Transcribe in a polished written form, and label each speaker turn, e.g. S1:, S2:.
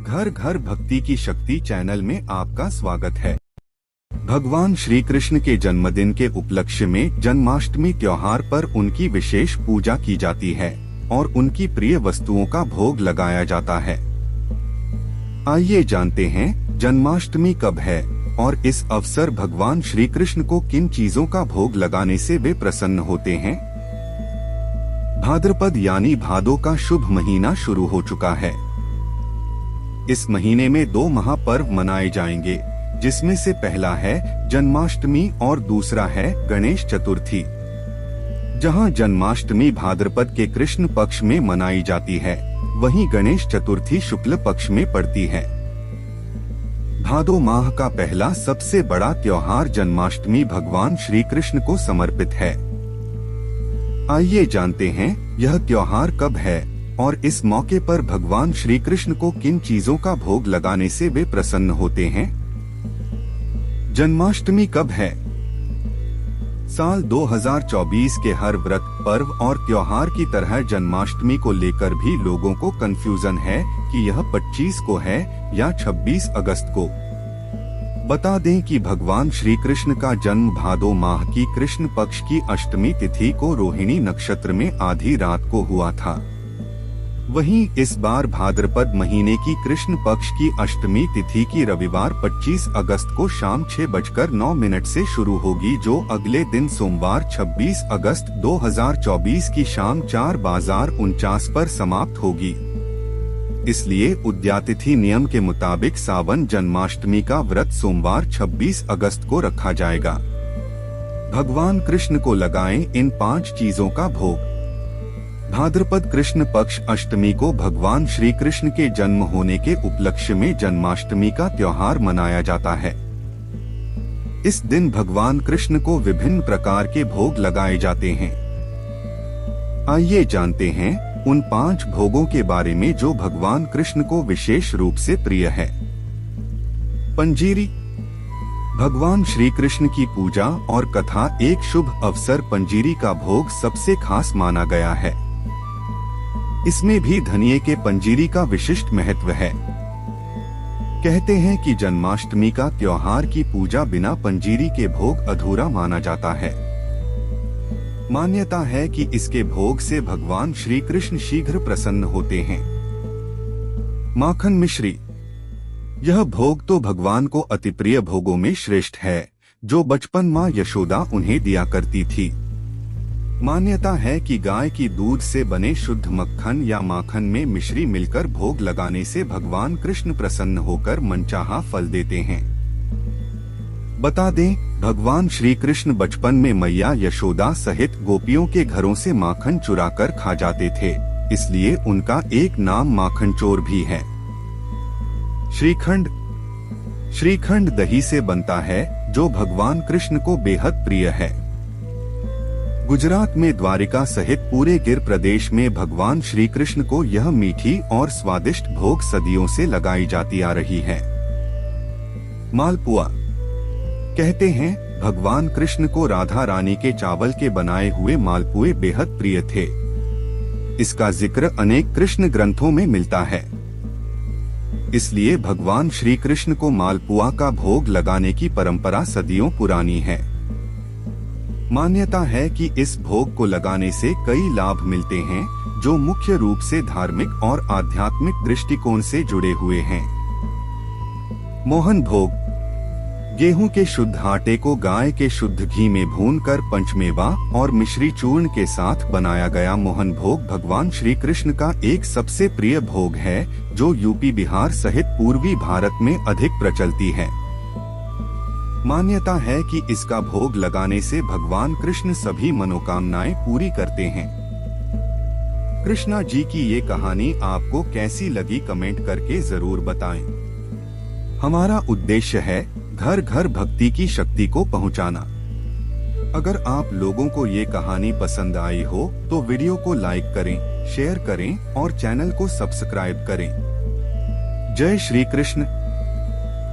S1: घर घर भक्ति की शक्ति चैनल में आपका स्वागत है। भगवान श्री कृष्ण के जन्मदिन के उपलक्ष्य में जन्माष्टमी त्योहार पर उनकी विशेष पूजा की जाती है और उनकी प्रिय वस्तुओं का भोग लगाया जाता है। आइए जानते हैं जन्माष्टमी कब है और इस अवसर भगवान श्री कृष्ण को किन चीजों का भोग लगाने से वे प्रसन्न होते हैं। भाद्रपद यानी भादो का शुभ महीना शुरू हो चुका है। इस महीने में 2 महापर्व मनाए जाएंगे, जिसमें से पहला है जन्माष्टमी और दूसरा है गणेश चतुर्थी। जहां जन्माष्टमी भाद्रपद के कृष्ण पक्ष में मनाई जाती है, वहीं गणेश चतुर्थी शुक्ल पक्ष में पड़ती है। भादो माह का पहला सबसे बड़ा त्योहार जन्माष्टमी भगवान श्री कृष्ण को समर्पित है। आइए जानते हैं यह त्योहार कब है और इस मौके पर भगवान श्री कृष्ण को किन चीजों का भोग लगाने से वे प्रसन्न होते हैं। जन्माष्टमी कब है? साल 2024 के हर व्रत, पर्व और त्योहार की तरह जन्माष्टमी को लेकर भी लोगों को कंफ्यूजन है कि यह 25 को है या 26 अगस्त को। बता दें कि भगवान श्री कृष्ण का जन्म भादो माह की कृष्ण पक्ष की अष्टमी तिथि को रोहिणी नक्षत्र में आधी रात को हुआ था। वहीं इस बार भाद्रपद महीने की कृष्ण पक्ष की अष्टमी तिथि की रविवार 25 अगस्त को शाम 6:09 से शुरू होगी, जो अगले दिन सोमवार 26 अगस्त 2024 की शाम 4:49 पर समाप्त होगी। इसलिए उद्यातिथि नियम के मुताबिक सावन जन्माष्टमी का व्रत सोमवार 26 अगस्त को रखा जाएगा। भगवान कृष्ण को लगाएं इन 5 चीजों का भोग। भाद्रपद कृष्ण पक्ष अष्टमी को भगवान श्री कृष्ण के जन्म होने के उपलक्ष्य में जन्माष्टमी का त्योहार मनाया जाता है। इस दिन भगवान कृष्ण को विभिन्न प्रकार के भोग लगाए जाते हैं। आइए जानते हैं उन 5 भोगों के बारे में जो भगवान कृष्ण को विशेष रूप से प्रिय है। पंजीरी। भगवान श्री कृष्ण की पूजा और कथा एक शुभ अवसर पंजीरी का भोग सबसे खास माना गया है। इसमें भी धनिये के पंजीरी का विशिष्ट महत्व है। कहते हैं कि जन्माष्टमी का त्योहार की पूजा बिना पंजीरी के भोग अधूरा माना जाता है। मान्यता है कि इसके भोग से भगवान श्री कृष्ण शीघ्र प्रसन्न होते हैं। माखन मिश्री। यह भोग तो भगवान को अति प्रिय भोगों में श्रेष्ठ है, जो बचपन माँ यशोदा उन्हें दिया करती थी। मान्यता है कि गाय की दूध से बने शुद्ध मक्खन या माखन में मिश्री मिलकर भोग लगाने से भगवान कृष्ण प्रसन्न होकर मनचाहा फल देते हैं। बता दें, भगवान श्री कृष्ण बचपन में मैया यशोदा सहित गोपियों के घरों से माखन चुराकर खा जाते थे, इसलिए उनका एक नाम माखन चोर भी है। श्रीखंड। श्रीखंड दही से बनता है, जो भगवान कृष्ण को बेहद प्रिय है। गुजरात में द्वारिका सहित पूरे गिर प्रदेश में भगवान श्री कृष्ण को यह मीठी और स्वादिष्ट भोग सदियों से लगाई जाती आ रही है। मालपुआ। कहते हैं भगवान कृष्ण को राधा रानी के चावल के बनाए हुए मालपुए बेहद प्रिय थे। इसका जिक्र अनेक कृष्ण ग्रंथों में मिलता है। इसलिए भगवान श्री कृष्ण को मालपुआ का भोग लगाने की परंपरा सदियों पुरानी है। मान्यता है कि इस भोग को लगाने से कई लाभ मिलते हैं, जो मुख्य रूप से धार्मिक और आध्यात्मिक दृष्टिकोण से जुड़े हुए हैं। मोहन भोग। गेहूं के शुद्ध आटे को गाय के शुद्ध घी में भूनकर पंचमेवा और मिश्री चूर्ण के साथ बनाया गया मोहन भोग भगवान श्री कृष्ण का एक सबसे प्रिय भोग है, जो यूपी बिहार सहित पूर्वी भारत में अधिक प्रचलती है। मान्यता है कि इसका भोग लगाने से भगवान कृष्ण सभी मनोकामनाएं पूरी करते हैं। कृष्णा जी की ये कहानी आपको कैसी लगी कमेंट करके जरूर बताएं। हमारा उद्देश्य है घर घर भक्ति की शक्ति को पहुंचाना। अगर आप लोगों को ये कहानी पसंद आई हो तो वीडियो को लाइक करें, शेयर करें और चैनल को सब्सक्राइब करें। जय श्री कृष्ण।